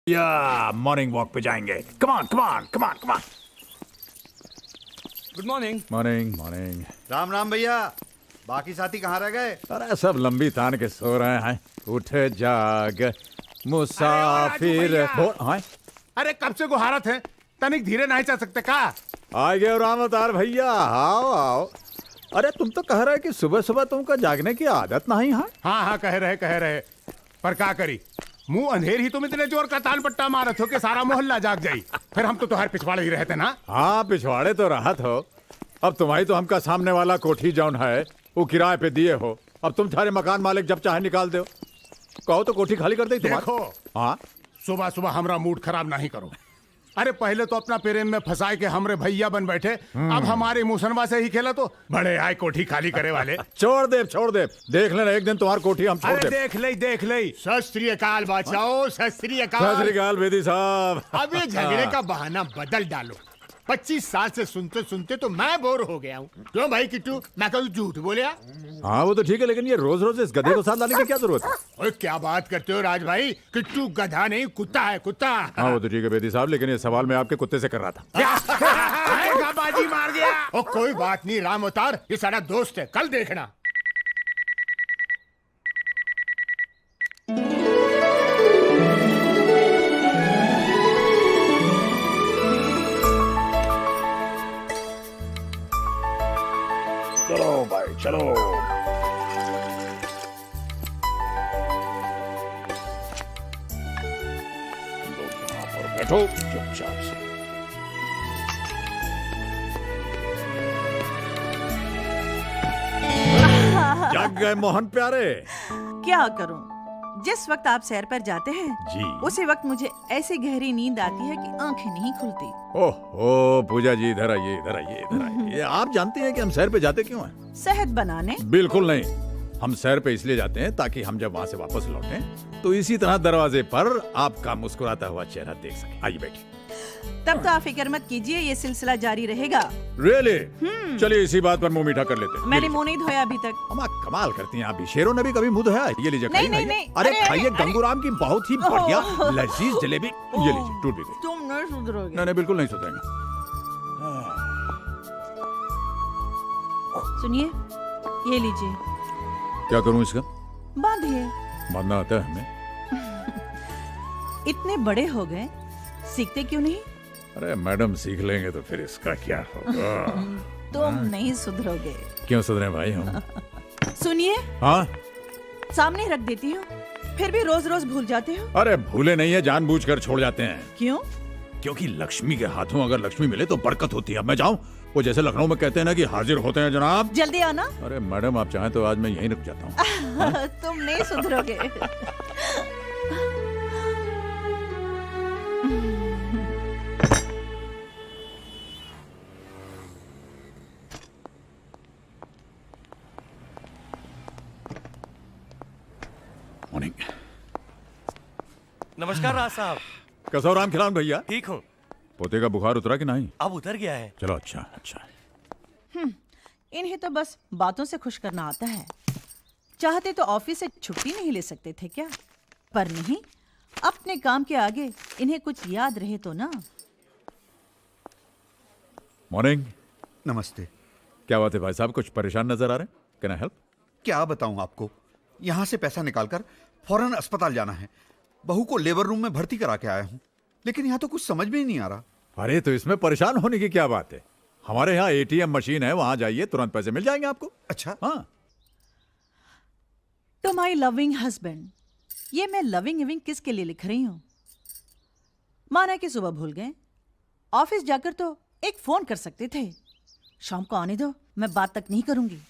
या morning walk पे जाएंगे। Come on come on come on come on. Good morning. Morning morning. Ram Ram भैया, बाकी साथी कहाँ रह गए? अरे सब लंबी तान के सो रहे हैं। उठ जाग मुसाफिर। हाँ अरे कब से गुहारत है, तनिक धीरे नहीं चल सकते का? आ गए राम अवतार भैया, आओ आओ। अरे तुम तो कह रहे कि सुबह सुबह तुमको जागने की आदत नहीं है? हाँ हाँ कह रहे पर का करी, मुंह अंधेर ही तुम इतने जोर का ताल पट्टा मारत हो कि सारा मोहल्ला जाग जाई। फिर हम तो तुम्हारे पिछवाड़े ही रहते ना। हाँ पिछवाड़े तो राहत हो। अब तुम्हारी तो हमका सामने वाला कोठी जौन है वो किराए पे दिए हो। अब तुम सारे मकान मालिक जब चाहे निकाल दो। कहो तो कोठी खाली कर दे तुम्हारी। देखो हाँ सुबह सुबह हमरा मूड खराब नहीं करो। अरे पहले तो अपना प्रेम में फंसाए के हमरे भैया बन बैठे, अब हमारे मुसनवा से ही खेला तो बड़े आए कोठी खाली करे वाले। छोड़ दे देख लेना एक दिन तुम्हारी कोठी हम छोड़ अरे दे। देख ले। सत श्री अकाल बादशाह, सत श्री अकाल। सत श्री अकाल बेदी साहब। अब ये झगड़े का बहाना बदल डालो। 25 साल से सुनते सुनते तो मैं बोर हो गया हूँ। क्यों भाई किट्टू, मैं कल झूठ बोलिया? हाँ वो तो ठीक है, लेकिन ये रोज रोज इस गधे को साथ लाने की क्या जरूरत है? ओए क्या बात करते हो राज भाई, किट्टू गधा नहीं कुत्ता है, कुत्ता। हाँ वो तो ठीक है बेदी साहब, लेकिन ये सवाल मैं आपके कुत्ते से कर रहा था। बाजी मार गया। ओ कोई बात नहीं राम अवतार, ये सारा दोस्त है, कल देखना। चलो भाई चलो। यहाँ पर बैठो चुपचाप से। जाग गए मोहन प्यारे? क्या करूं, जिस वक्त आप सैर पर जाते हैं जी उसी वक्त मुझे ऐसी गहरी नींद आती है कि आंखें नहीं खुलती। ओह पूजा जी इधर आइए इधर आइए इधर आइए। आप जानती हैं कि हम सैर पे जाते क्यों हैं? सेहत बनाने? बिल्कुल नहीं, हम सैर पे इसलिए जाते हैं ताकि हम जब वहाँ से वापस लौटें तो इसी तरह दरवाजे पर आपका मुस्कुराता हुआ चेहरा देख सके। आइए बैठिए। तब तो आप फिक्र मत कीजिए, ये सिलसिला जारी रहेगा। रियली? चलिए इसी बात पर मुंह मीठा कर लेते हैं। मैंने मुंह नहीं धोया अभी तक। अम्मा कमाल करती हैं आप भी। शेरों ने भी कभी मुंह धोया? ये लीजिए नहीं, खाइए, नहीं, खाइए। अरे अरे, खाइए, अरे, गंगूराम की बहुत ही बढ़िया ओह। लजीज जलेबी। ये लीजिए, टूट भी गई। तुम नहीं सुधरोगे। नहीं बिल्कुल नहीं सुधरेंगे। सुनिए, ये लीजिए। क्या करूं इसका? बांधिए। बांधना आता है हमें? इतने बड़े हो गए, सीखते क्यों नहीं? अरे मैडम सीख लेंगे तो फिर इसका क्या होगा? तुम नहीं सुधरोगे। क्यों सुधरे भाई हम? सुनिए, हाँ सामने रख देती हूँ, फिर भी रोज रोज भूल जाते हो। अरे भूले नहीं है, जानबूझकर छोड़ जाते हैं। क्यों? क्योंकि लक्ष्मी के हाथों अगर लक्ष्मी मिले तो बरकत होती है। अब मैं जाऊं? वो जैसे लखनऊ में कहते हैं ना कि हाजिर होते हैं जनाब। जल्दी आना। अरे मैडम आप चाहें तो आज मैं यहीं रुक जाता हूँ। तुम नहीं सुधरोगे। मॉर्निंग। नमस्कार राज साहब। कसो राम खिलान भैया? ठीक हूँ। पोते का बुखार उतरा कि नहीं? अब उतर गया है। चलो अच्छा अच्छा। इन्हें तो बस बातों से खुश करना आता है। चाहते तो ऑफिस से छुट्टी नहीं ले सकते थे क्या? पर नहीं, अपने काम के आगे इन्हें कुछ याद रहे तो ना। मॉर्निंग। नमस्ते। क्या बात है भाई साहब, कुछ परेशान नजर आ रहे हैं? Can I help? क्या बताऊं आपको, यहाँ से पैसा निकालकर फौरन अस्पताल जाना है। बहू को लेबर रूम में भर्ती करा के आया हूँ, लेकिन यहाँ तो कुछ समझ में ही नहीं आ रहा। अरे तो इसमें परेशान होने की क्या बात है? हमारे यहाँ एटीएम मशीन है, वहां जाइए, तुरंत पैसे मिल जाएंगे आपको। अच्छा। हाँ। टू माई लविंग हस्बैंड, ये मैं लविंग इविंग किसके लिए लिख रही हूं? माना कि सुबह भूल गए, ऑफिस जाकर तो एक फोन कर सकते थे। शाम को आने दो, मैं बात तक नहीं करूंगी।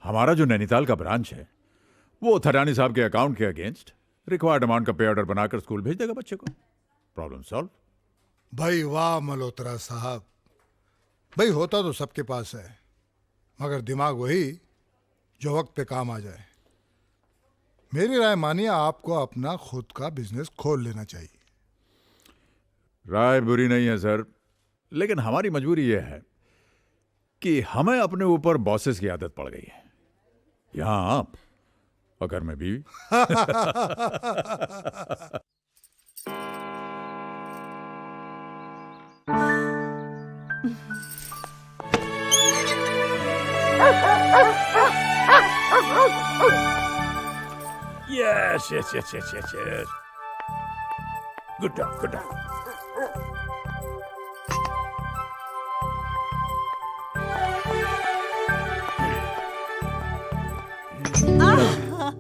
हमारा जो नैनीताल का ब्रांच है वो थरानी साहब के अकाउंट के अगेंस्ट रिक्वायर्ड अमाउंट का पे ऑर्डर बनाकर स्कूल भेज देगा बच्चे को। Problem solve. भाई वाह मल्होत्रा साहब, भाई होता तो सबके पास है, मगर दिमाग वही जो वक्त पे काम आ जाए। मेरी राय मानिए, आपको अपना खुद का बिजनेस खोल लेना चाहिए। राय बुरी नहीं है सर, लेकिन हमारी मजबूरी यह है कि हमें अपने ऊपर बॉसेस की आदत पड़ गई है। यहां आप और घर में बीवी। Yes, yes, yes, yes, yes, yes. Good dog, good dog.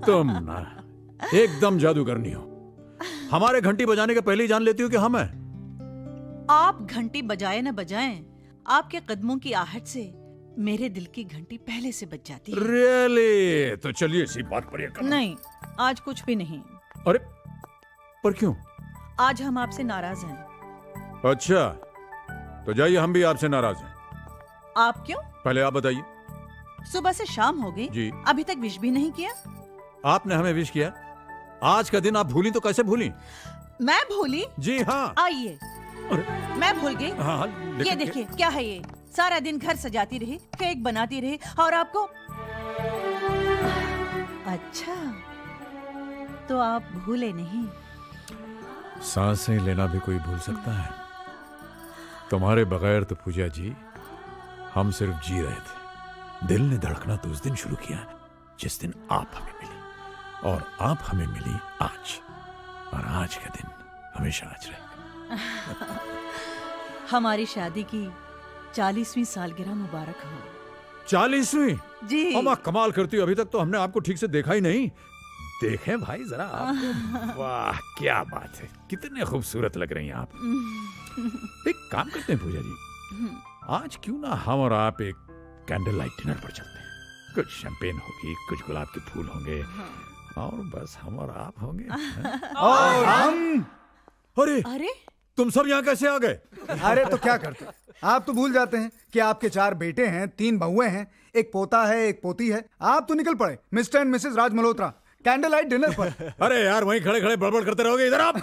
तुम ना एकदम जादूगरनी हो। हमारे घंटी बजाने के पहले ही जान लेती हो कि हम हैं। आप घंटी बजाए न बजाएं, आपके कदमों की आहट से मेरे दिल की घंटी पहले से बज जाती है। रियली? तो चलिए इसी बात पर ये करो। नहीं, आज कुछ भी नहीं। अरे पर क्यों? आज हम आपसे नाराज हैं। अच्छा, तो जाइए, हम भी आपसे नाराज हैं। आप क्यों? पहले आप बताइए। सुबह से शाम हो गई, जी। अभी तक विश भी नहीं किया। आपने हमें विश किया, आज का दिन आप भूली तो कैसे भूली? मैं भूली? जी हाँ। आइए, मैं भूल गई। हाँ, हाँ, ये लेकिन देखिए, क्या है ये? सारा दिन घर सजाती रही, केक बनाती रही, और आपको। अच्छा, तो आप भूले नहीं। सांसें लेना भी कोई भूल सकता है? तुम्हारे बगैर तो पूजा जी हम सिर्फ जी रहे थे। दिल ने धड़कना तो उस दिन शुरू किया जिस दिन आप हमें मिली, और आप हमें मिली आज, और आज का दिन हमेशा आज रहेगा। हमारी शादी की 40वीं सालगिरह मुबारक हो। 40वीं? जी। अम्मा कमाल करती हो, अभी तक तो हमने आपको ठीक से देखा ही नहीं। देखें भाई जरा आपको। वाह क्या बात है, कितने खूबसूरत लग रही हैं आप। एक काम करते हैं पूजा जी, आज क्यों ना हम और आप एक कैंडल लाइट डिनर पर चलते हैं। कुछ शैंपेन होगी, कुछ गुलाब के फूल होंगे, और बस हम और आप होंगे। और हम। अरे अरे, तुम सब यहाँ कैसे आ गए? अरे तो क्या करते, आप तो भूल जाते हैं कि आपके 4 बेटे हैं, 3 बहुएं हैं, एक पोता है, एक पोती है। आप तो निकल पड़े mister and Mrs Raj Malhotra candle light dinner पर। अरे यार, वहीं खड़े खड़े बड़बड़ करते रहोगे। इधर आप।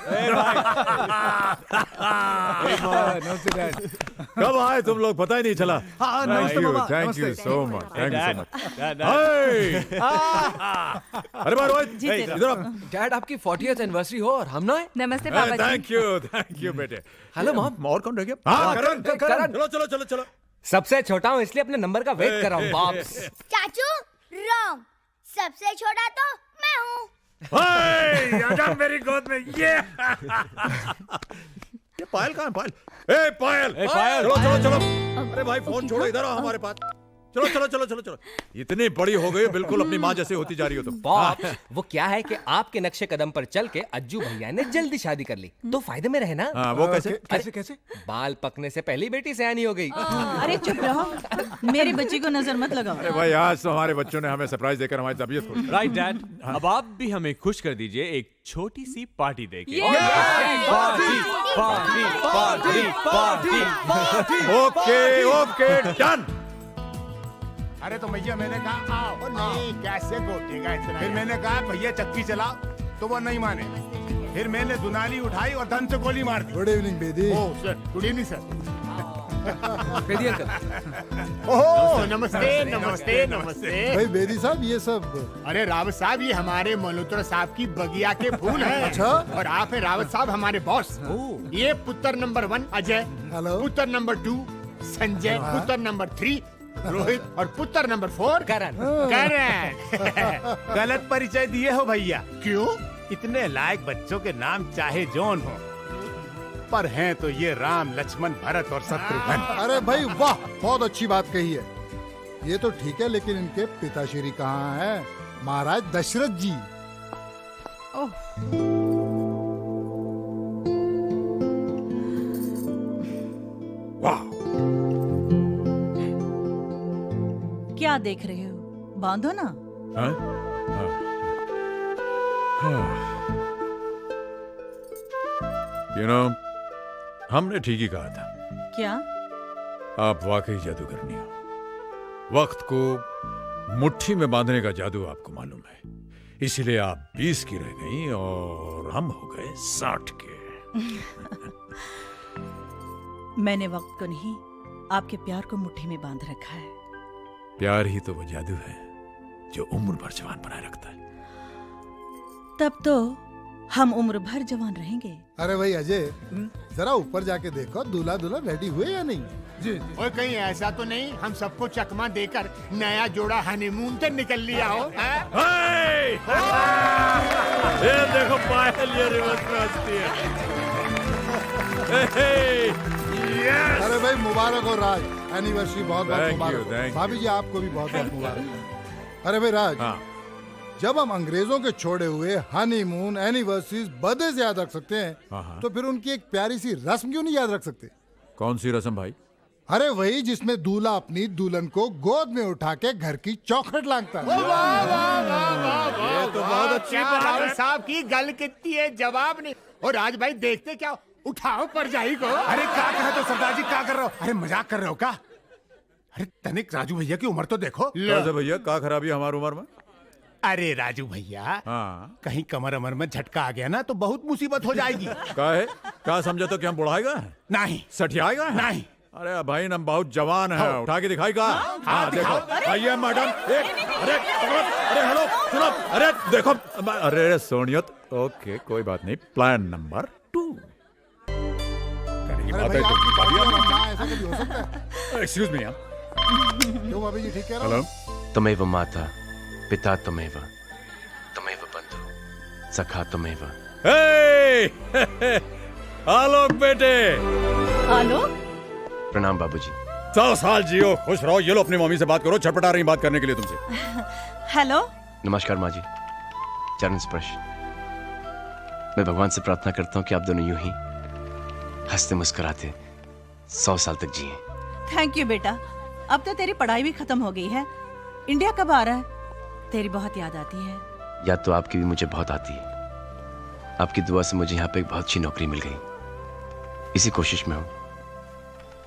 कब आए तुम लोग, पता ही नहीं चला। हाँ, नमस्ते मामा, थैंक यू नमस्ते। So much, thank you so much. अरे बार इधर आप। डैड, आपकी 40th एनिवर्सरी हो और हम ना आए। नमस्ते पापा जी। थैंक यू बेटे। Hello mom. और कौन रह गया? हाँ, करण। चलो चलो चलो चलो। सबसे छोटा हूँ इसलिए अपने नंबर का वेट कर रहा हूँ बाप्स। चाचू रॉन्ग, सबसे छोटा तो मैं हूँ। आजा मेरी गोद में। ये पायल कहाँ है? पायल, ए पायल, चलो चलो चलो। अरे भाई फोन छोड़ो, इधर आओ हमारे पास। चलो चलो चलो चलो चलो। इतनी बड़ी हो गई, बिल्कुल अपनी माँ जैसे होती जा रही हो तुम। बाप्स, वो क्या है कि आपके नक्शे कदम पर चल के अज्जू भैया ने जल्दी शादी कर ली, तो फायदे में रहे ना। हाँ, वो कैसे? कैसे कैसे? बाल पकने से पहली बेटी सयानी हो गई। अरे चुप रहो, मेरी बच्ची को नजर मत लगाओ। अरे भाई, आज तो हमारे बच्चों ने हमें सरप्राइज देकर हमारी तबीयत खुश। राइट डैड, अब आप भी हमें खुश कर दीजिए एक छोटी सी पार्टी देके। Okay okay done. अरे तो भैया मैंने कहा आओ। नहीं, कैसे गोटेगा इतना। फिर मैंने कहा भैया चक्की चलाओ, तो वो नहीं माने। फिर मैंने दुनाली उठाई और धन से गोली मार दी। Good evening Bedi. Oh sir, good evening sir. Bedi uncle. Oh नमस्ते नमस्ते नमस्ते। भाई बेदी साहब, ये सब। अरे रावत साहब, ये हमारे मल्होत्रा साहब की बगिया के फूल हैं। अच्छा। और आप हैं रावत साहब हमारे बॉस। ये पुत्र नंबर 1 अजय, हेलो। पुत्र नंबर 2 संजय, पुत्र नंबर 3 रोहित, और पुत्र नंबर 4 करण। करण। गलत परिचय दिए हो भैया। क्यों? इतने लायक बच्चों के नाम चाहे जौन हो, पर हैं तो ये राम, लक्ष्मण, भरत और शत्रुघ्न। अरे भाई वाह, बहुत अच्छी बात कही है। ये तो ठीक है, लेकिन इनके पिताश्री कहाँ हैं? महाराज दशरथ जी। वाह, क्या देख रहे हो? बांधो ना। यू नो, हमने ठीक ही कहा था। क्या? आप वाकई जादूगरनी हो। वक्त को मुट्ठी में बांधने का जादू आपको मालूम है, इसीलिए आप 20 की रह गई और हम हो गए 60 के। मैंने वक्त को नहीं, आपके प्यार को मुट्ठी में बांध रखा है। प्यार ही तो वो जादू है जो उम्र भर जवान बनाए रखता है। तब तो हम उम्र भर जवान रहेंगे। अरे भाई अजय, जरा ऊपर जाके देखो दूल्हा दुल्हन रेडी हुए या नहीं। जी और कहीं ऐसा तो नहीं हम सबको चकमा देकर नया जोड़ा हनीमून से निकल लिया हो, हैं? ये देखो पायल ये रिवर्स में हंसती है। अरे भाई मुबारक हो राज, एनिवर्सरी बहुत बहुत Thank you, मुबारक thank हो। you. भाभी जी आपको भी बहुत बहुत मुबारक। अरे भाई राज, हाँ। जब हम अंग्रेजों के छोड़े हुए हनीमून एनिवर्सरीज बर्थडे से याद रख सकते हैं, हाँ। तो फिर उनकी एक प्यारी सी रस्म क्यों नहीं याद रख सकते। कौन सी रस्म भाई? अरे वही जिसमें दूल्हा अपनी दुल्हन को गोद में उठा के घर की चौखट लांघता है। ये तो बहुत अच्छी बात है। साहब की गल कितनी है, जवाब नहीं। और राज भाई देखते क्या, उठाओ परजाई को। अरे क्या कहा तो सरदार जी, क्या कर रहे हो? अरे मजाक कर रहे हो क्या? अरे तनिक राजू भैया की उम्र तो देखो। कैसे भैया, क्या खराबी है हमारी उम्र में? अरे राजू भैया, हाँ। कहीं कमर अमर में झटका आ गया ना तो बहुत मुसीबत हो जाएगी। क्या है? क्या समझे तो कि हम बुढ़ाएगा? नहीं सठियाएगा? नहीं। अरे भाई हम बहुत जवान है, उठा के दिखाई का। हाँ देखो, आइए मैडम। अरे हेलो सुनो, अरे देखो, अरे सोनियत, ओके कोई बात नहीं। Plan number 2। अरे भाई आपकी बात है ना, ऐसा कभी हो सकता है? Excuse me. क्यों भाभी जी ठीक कह रहा हेलो। हूँ? त्वमेव माता पिता त्वमेव बंधु सखा त्वमेव। आलोक बेटे। आलोक, प्रणाम बाबूजी। 100 साल जियो, खुश रहो। ये लो अपनी मम्मी से बात करो, छटपटा रही बात करने के लिए तुमसे। हेलो। नमस्कार माँ जी, चरण स्पर्श। मैं भगवान से प्रार्थना करता हूँ कि आप दोनों यूं ही हंसते मुस्कुराते 100 साल तक जिए। थैंक यू बेटा। अब तो तेरी पढ़ाई भी खत्म हो गई है। इंडिया कब आ रहा है? तेरी बहुत याद आती है। याद तो आपकी भी मुझे बहुत आती है। आपकी दुआ से मुझे यहाँ पे एक बहुत अच्छी नौकरी मिल गई। इसी कोशिश में हूँ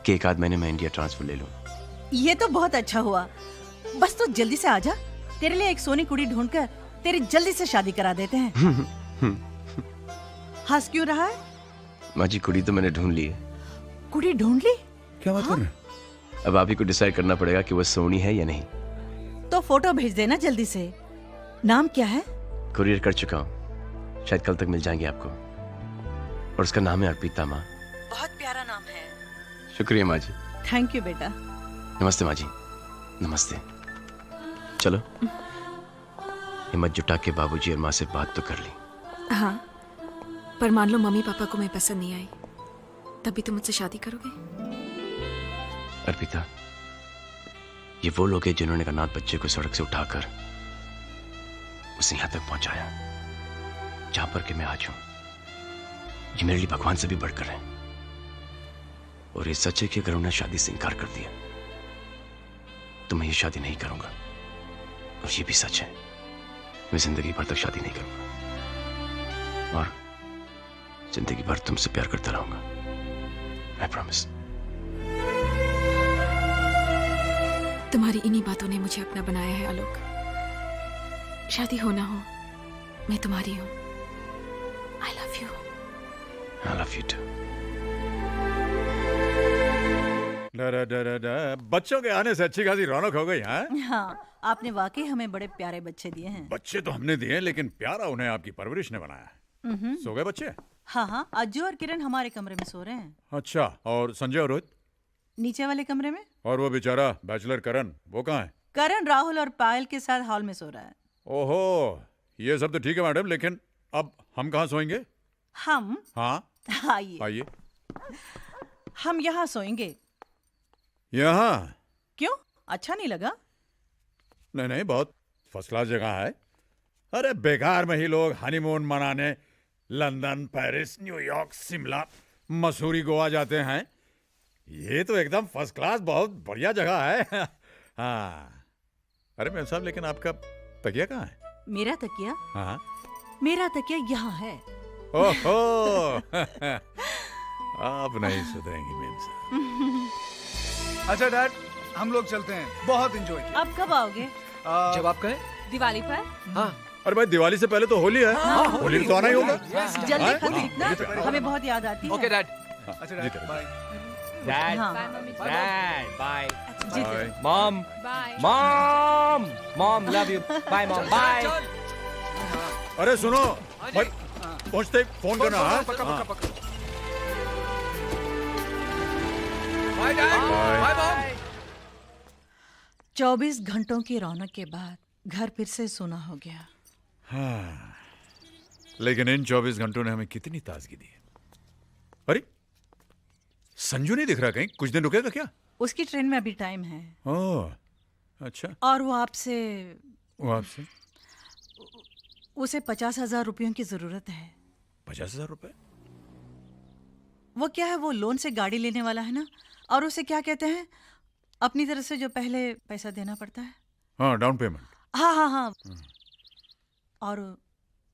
कि एक आध महीने में इंडिया ट्रांसफर ले लूँ। ये तो बहुत अच्छा हुआ। बस तू जल्दी से आजा, तेरे लिए एक सोनी कुड़ी ढूंढकर तेरी जल्दी से शादी करा देते हैं। हंस क्यों रहा है? माँ जी कुड़ी तो मैंने ढूंढ ली है। कुड़ी ढूंढ ली? क्या बात कर रहे हैं? अब आप ही को डिसाइड करना पड़ेगा कि वो सोनी है या नहीं। तो फोटो भेज देना जल्दी से। नाम क्या है? कुरियर कर चुका हूँ, शायद कल तक मिल जाएंगे आपको। और उसका नाम है अर्पिता माँ। बहुत प्यारा नाम है। शुक्रिया माँ जी। थैंक यू बेटा। नमस्ते माँ जी। नमस्ते। चलो हिम्मत जुटा के बाबूजी और माँ से बात तो कर ली। हाँ, पर मान लो मम्मी पापा को मैं पसंद नहीं आई, तभी तुम मुझसे शादी करोगे? अर्पिता, ये वो लोग हैं जिन्होंने अनाथ बच्चे को सड़क से उठाकर उसे यहां तक पहुंचाया जहां पर कि मैं आज हूं। ये मेरे लिए भगवान से भी बढ़कर है। और ये सच है कि अगर उन्हें शादी से इनकार कर दिया तो मैं ये शादी नहीं करूंगा। और ये भी सच है, मैं जिंदगी भर तक शादी नहीं करूंगा और जिंदगी भर तुमसे प्यार करता रहूंगा। I promise. तुम्हारी इन्हीं बातों ने मुझे अपना बनाया है आलोक। शादी हो ना हो, मैं तुम्हारी हूँ। I love you. I love you too. बच्चों के आने से अच्छी खासी रौनक हो गई है। हाँ, आपने वाकई हमें बड़े प्यारे बच्चे दिए हैं। बच्चे तो हमने दिए, लेकिन प्यारा उन्हें आपकी परवरिश ने बनाया। सो गए बच्चे? हाँ हाँ, अज्जू और किरण हमारे कमरे में सो रहे हैं। अच्छा, और संजय और रोहित? नीचे वाले कमरे में। और वो बेचारा बैचलर करण, वो कहाँ है? करण राहुल और पायल के साथ हॉल में सो रहा है। ओहो, ये सब तो ठीक है मैडम, लेकिन अब हम कहाँ सोएंगे? हम? हाँ आइए। आइए। हम यहाँ सोएंगे। यहाँ? क्यों, अच्छा नहीं लगा? नहीं नहीं, बहुत फर्स्ट क्लास जगह है। अरे बेकार में ही लोग हनीमून मनाने London, Paris, New York, Shimla, Mussoorie, Goa जाते हैं। ये तो एकदम फर्स्ट क्लास, बहुत बढ़िया जगह है। हाँ। अरे मैम साहब, लेकिन आपका तकिया कहाँ है? मेरा तकिया? हाँ। मेरा तकिया यहाँ है। ओहो। आप नहीं सुधरेंगी मैम साहब। अच्छा डैड, हम लोग चलते हैं, बहुत एंजॉय किया। अब कब आओगे? जब आप कहें। दिवाली पर। हाँ। अरे भाई, दिवाली से पहले तो होली है। होली तो आना ही होगा। जल्दी खत लिखना, हमें बहुत याद आती है। Okay dad. अच्छा डैड, बाय। डैड, हाँ। Dad, bye. Bye. Mom, bye. Mom, mom, love you. Bye mom, bye. अरे सुनो भाई, पहुंचते फोन करना। हाँ? पक्का, हाँ। पक्का, पक्का। Bye dad, bye mom. 24 घंटों की रौनक के बाद घर फिर से सूना हो गया। हाँ, लेकिन इन 24 घंटों ने हमें कितनी ताजगी दी है। अरे संजू नहीं दिख रहा कहीं, कुछ दिन रुकेगा क्या? उसकी ट्रेन में अभी टाइम है। ओह अच्छा। और वो आपसे उसे 50,000 रुपयों की जरूरत है। 50,000 रुपए? वो क्या है, वो लोन से गाड़ी लेने वाला है ना, और उसे क्या कहते हैं, अपनी तरफ से जो पहले पैसा देना पड़ता है। हाँ, डाउन पेमेंट। हाँ हाँ हाँ। और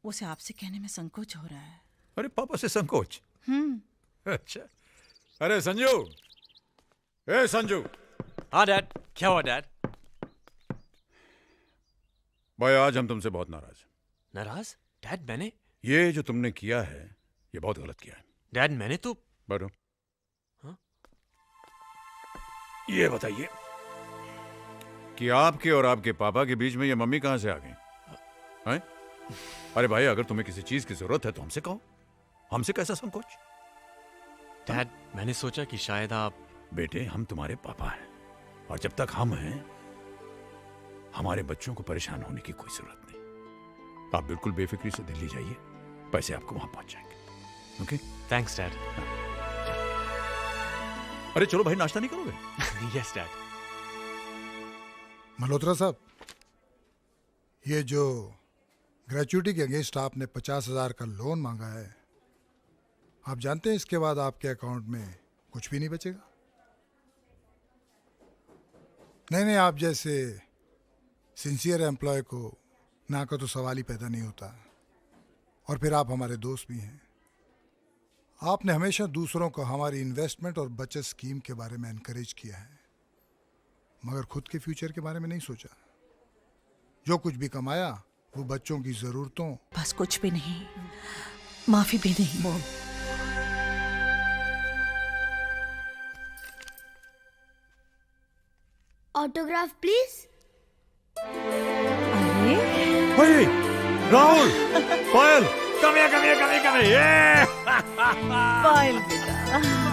उसे आपसे कहने में संकोच हो रहा है। अरे पापा से संकोच? अच्छा। अरे संजू, ए संजू। हाँ डैड। क्या हुआ डैड? भाई आज हम तुमसे बहुत नाराज हैं। नाराज? डैड मैंने? ये जो तुमने किया है ये बहुत गलत किया है। डैड मैंने तो बैठो। हाँ? ये बताइए कि आपके और आपके पापा के बीच में ये मम्मी कहां से आ गई? हैं? अरे भाई अगर तुम्हें किसी चीज की जरूरत है तो हमसे कहो, हमसे कैसा संकोच? डैड मैंने सोचा कि शायद आप। बेटे हम तुम्हारे पापा हैं और जब तक हम हैं हमारे बच्चों को परेशान होने की कोई जरूरत नहीं। आप बिल्कुल बेफिक्री से दिल्ली जाइए, पैसे आपको वहां पहुंच जाएंगे। ओके? Thanks dad. अरे चलो भाई, नाश्ता नहीं करोगे? Yes dad. मल्होत्रा साहब, ये जो ग्रेचुइटी के अगेंस्ट आपने 50,000 का लोन मांगा है, आप जानते हैं इसके बाद आपके अकाउंट में कुछ भी नहीं बचेगा। नहीं, आप जैसे सिंसियर एम्प्लॉय को ना का तो सवाल ही पैदा नहीं होता। और फिर आप हमारे दोस्त भी हैं। आपने हमेशा दूसरों को हमारी इन्वेस्टमेंट और बचत स्कीम के बारे में एनकरेज किया है, मगर खुद के फ्यूचर के बारे में नहीं सोचा। जो कुछ भी कमाया वो बच्चों की जरूरतों। बस कुछ भी नहीं, माफी भी नहीं। Mom, autograph please. अरे राहुल, पायल, पायल बेटा।